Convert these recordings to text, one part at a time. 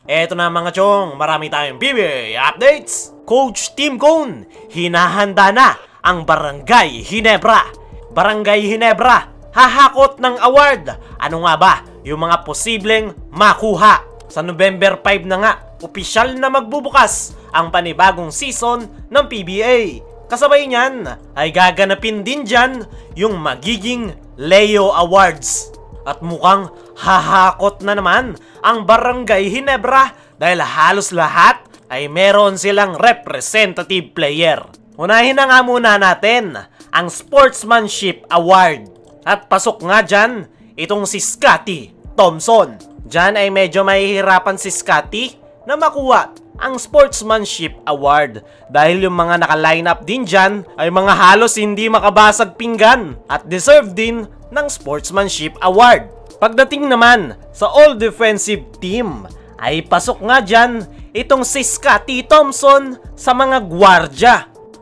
Eto na mga chong, marami tayong PBA updates. Coach Tim Cone, hinahanda na ang Barangay Ginebra. Barangay Ginebra, hahakot ng award. Ano nga ba yung mga posibleng makuha? Sa November 5 na nga, opisyal na magbubukas ang panibagong season ng PBA. Kasabay niyan ay gaganapin din dyan yung magiging Leo Awards. At mukhang hahakot na naman ang Barangay Ginebra dahil halos lahat ay meron silang representative player. Unahin na nga muna natin ang Sportsmanship Award. At pasok nga dyan itong si Scotty Thompson. Dyan ay medyo mahihirapan si Scotty na makuha ang Sportsmanship Award dahil yung mga naka-line up din dyan ay mga halos hindi makabasag pinggan at deserve din ng Sportsmanship Award. Pagdating naman sa All-Defensive Team ay pasok nga dyan itong si Scotty Thompson sa mga gwardya.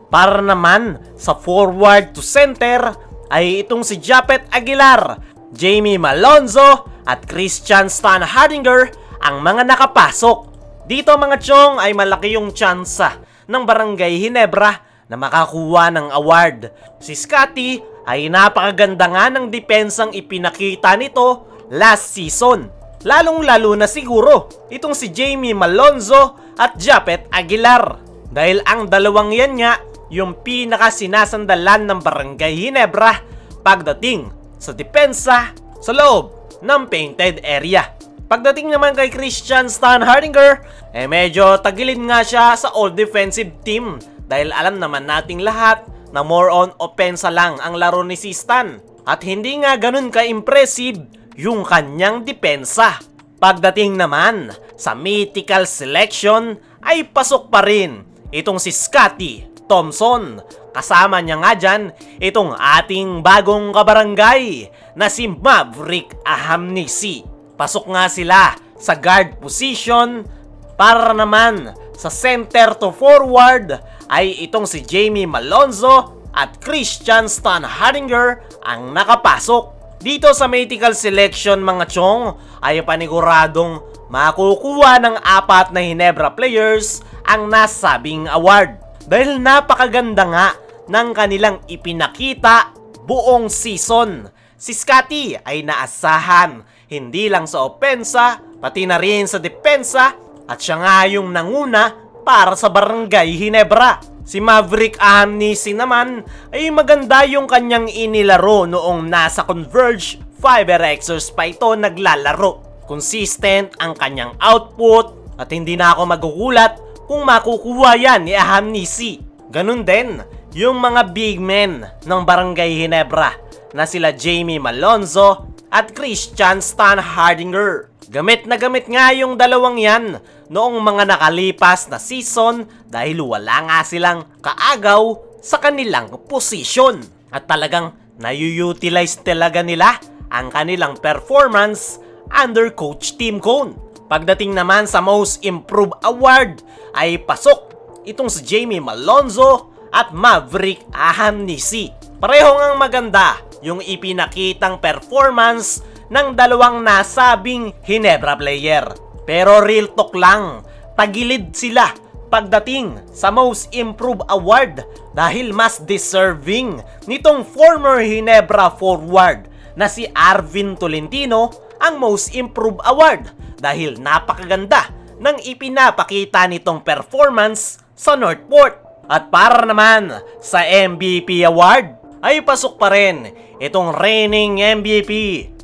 Para naman sa forward to center ay itong si Japet Aguilar, Jamie Malonzo at Christian Stan Hardinger ang mga nakapasok. Dito mga chong ay malaki yung tsansa ng Barangay Ginebra na makakuha ng award. Si Scotty ay napakaganda nga ng depensang ipinakita nito last season. Lalong-lalo na siguro itong si Jamie Malonzo at Japet Aguilar. Dahil ang dalawang yan nga yung pinakasinasandalan ng Barangay Ginebra pagdating sa depensa sa loob ng painted area. Pagdating naman kay Christian Stan Hardinger, medyo tagilid nga siya sa all-defensive team dahil alam naman nating lahat na more on opensa lang ang laro ni si Stan at hindi nga ganun ka-impressive yung kanyang depensa. Pagdating naman sa mythical selection ay pasok pa rin itong si Scotty Thompson. Kasama niya nga dyan itong ating bagong kabarangay na si Maverick Ahamnisi. Pasok nga sila sa guard position. Para naman sa center to forward ay itong si Jamie Malonzo at Christian Stan Hardinger ang nakapasok. Dito sa mythical selection mga chong ay paniguradong makukuha ng 4 na Ginebra players ang nasabing award. Dahil napakaganda nga ng kanilang ipinakita buong season. Si Scotty ay naasahan hindi lang sa opensa pati na rin sa depensa at siya nga yung nanguna para sa Barangay Ginebra. Si Maverick Ahamnisi naman ay maganda yung kanyang inilaro noong nasa Converge Fiber Xers pa ito naglalaro. Consistent ang kanyang output at hindi na ako magugulat kung makukuha yan ni Ahamnisi. Ganun din yung mga big men ng Barangay Ginebra na sila Jamie Malonzo at Christian Stan Hardinger. Gamit na gamit nga yung dalawang yan noong mga nakalipas na season dahil wala nga silang kaagaw sa kanilang posisyon. At talagang nayutilize talaga nila ang kanilang performance under Coach Tim Cone. Pagdating naman sa Most Improved Award ay pasok itong si Jamie Malonzo at Maverick Ahamnisi. Pareho ngang maganda yung ipinakitang performance ng dalawang nasabing Ginebra player. Pero real talk lang, tagilid sila pagdating sa Most Improved Award dahil mas deserving nitong former Ginebra forward na si Arvin Tolentino ang Most Improved Award dahil napakaganda ng ipinapakita nitong performance sa Northport. At para naman sa MVP Award ay pasok pa rin itong reigning MVP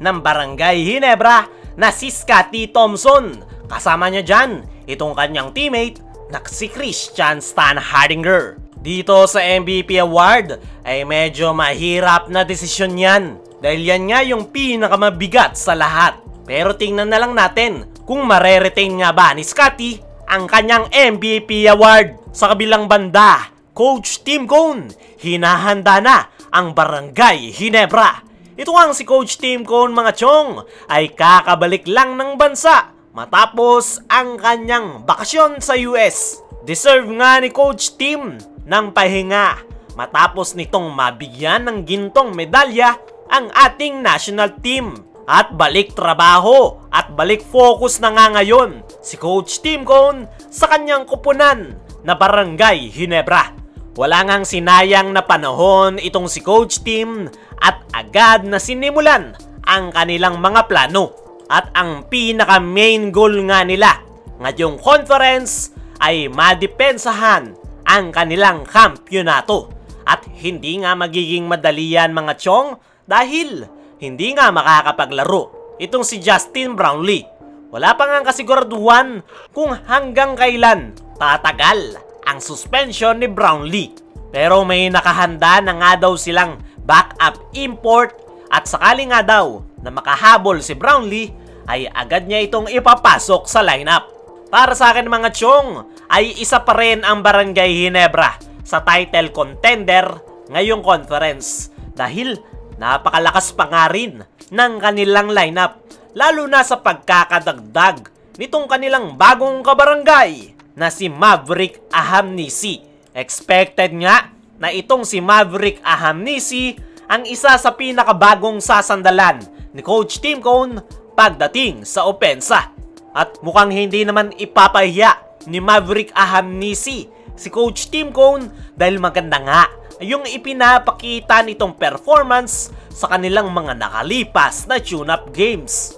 ng Barangay Ginebra na si Scotty Thompson. Kasama niya dyan itong kanyang teammate na si Christian Stan Hardinger. Dito sa MVP Award ay medyo mahirap na desisyon yan dahil yan nga yung pinakamabigat sa lahat. Pero tingnan na lang natin kung mare-retain nga ba ni Scotty ang kanyang MVP Award. Sa kabilang banda, Coach Tim Cone, hinahanda na ang Barangay Ginebra. Ito ang si Coach Tim Cone mga chong ay kakabalik lang ng bansa matapos ang kanyang bakasyon sa US. Deserve nga ni Coach Tim ng pahinga matapos nitong mabigyan ng gintong medalya ang ating national team. At balik trabaho at balik focus na nga ngayon si Coach Tim Cone sa kanyang kupunan na Barangay Ginebra. Wala ngang sinayang na panahon itong si Coach Tim at agad na sinimulan ang kanilang mga plano. At ang pinaka main goal nga nila ngayong conference ay madepensahan ang kanilang kampyonato. At hindi nga magiging madali yan mga chong dahil hindi nga makakapaglaro itong si Justin Brownlee. Wala pa nga kasiguraduhan kung hanggang kailan tatagal ang suspension ni Brownlee. Pero may nakahanda na nga daw silang backup import at sakali nga daw na makahabol si Brownlee ay agad niya itong ipapasok sa lineup. Para sa akin mga chong ay isa pa rin ang Barangay Ginebra sa title contender ngayong conference dahil napakalakas pa nga rin ng kanilang lineup, lalo na sa pagkakadagdag nitong kanilang bagong kabarangay na si Maverick Ahamnisi. Expected nga na itong si Maverick Ahamnisi ang isa sa pinakabagong sasandalan ni Coach Tim Cone pagdating sa opensa. At mukhang hindi naman ipapahiya ni Maverick Ahamnisi si Coach Tim Cone dahil maganda nga yung ipinapakita nitong performance sa kanilang mga nakalipas na tune-up games.